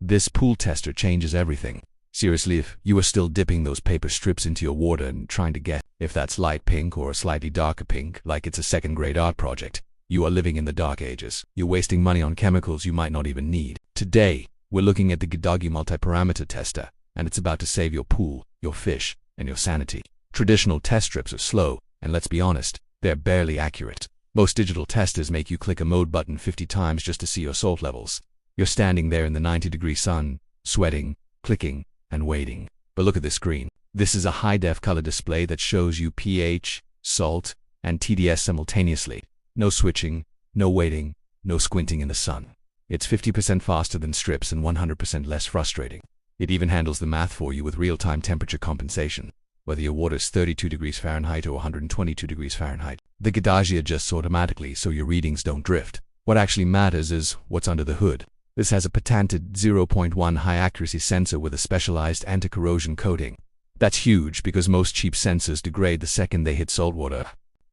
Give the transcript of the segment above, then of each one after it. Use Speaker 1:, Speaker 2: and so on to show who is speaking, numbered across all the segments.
Speaker 1: This pool tester changes everything. Seriously, if you are still dipping those paper strips into your water and trying to guess if that's light pink or a slightly darker pink, like it's a second-grade art project, you are living in the dark ages. You're wasting money on chemicals you might not even need. Today, we're looking at the GIDIGI multi-parameter tester, and it's about to save your pool, your fish, and your sanity. Traditional test strips are slow, and let's be honest, they're barely accurate. Most digital testers make you click a mode button 50 times just to see your salt levels. You're standing there in the 90-degree sun, sweating, clicking, and waiting. But look at this screen. This is a high-def color display that shows you pH, salt, and TDS simultaneously. No switching, no waiting, no squinting in the sun. It's 50% faster than strips and 100% less frustrating. It even handles the math for you with real-time temperature compensation. Whether your water's 32 degrees Fahrenheit or 122 degrees Fahrenheit, the GIDIGI adjusts automatically so your readings don't drift. What actually matters is what's under the hood. This has a patented 0.1 high-accuracy sensor with a specialized anti-corrosion coating. That's huge because most cheap sensors degrade the second they hit saltwater.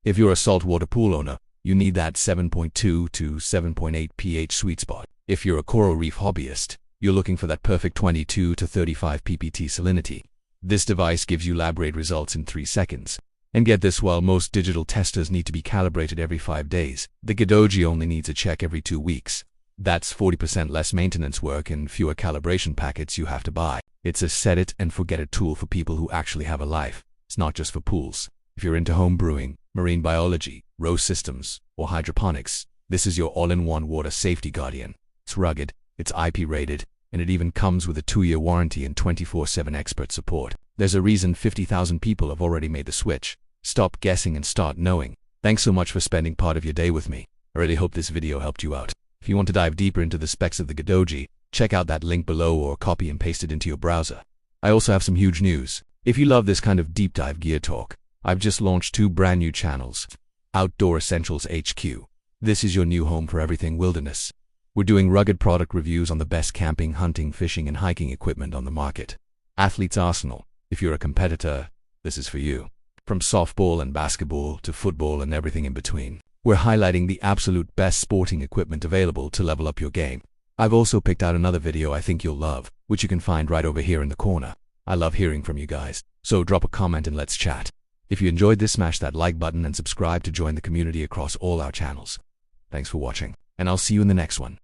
Speaker 1: If you're a saltwater pool owner, you need that 7.2 to 7.8 pH sweet spot. If you're a coral reef hobbyist, you're looking for that perfect 22 to 35 ppt salinity. This device gives you lab-grade results in 3 seconds. And get this, while most digital testers need to be calibrated every 5 days, the GIDIGI only needs a check every 2 weeks. That's 40% less maintenance work and fewer calibration packets you have to buy. It's a set-it-and-forget-it tool for people who actually have a life. It's not just for pools. If you're into home brewing, marine biology, row systems, or hydroponics, this is your all-in-one water safety guardian. It's rugged, it's IP-rated, and it even comes with a 2-year warranty and 24/7 expert support. There's a reason 50,000 people have already made the switch. Stop guessing and start knowing. Thanks so much for spending part of your day with me. I really hope this video helped you out. If you want to dive deeper into the specs of the GIDIGI, check out that link below or copy and paste it into your browser. I also have some huge news. If you love this kind of deep dive gear talk, I've just launched 2 brand new channels. Outdoor Essentials HQ. This is your new home for everything wilderness. We're doing rugged product reviews on the best camping, hunting, fishing, and hiking equipment on the market. Athlete's Arsenal. If you're a competitor, this is for you. From softball and basketball to football and everything in between, we're highlighting the absolute best sporting equipment available to level up your game. I've also picked out another video I think you'll love, which you can find right over here in the corner. I love hearing from you guys, so drop a comment and let's chat. If you enjoyed this, smash that like button and subscribe to join the community across all our channels. Thanks for watching, and I'll see you in the next one.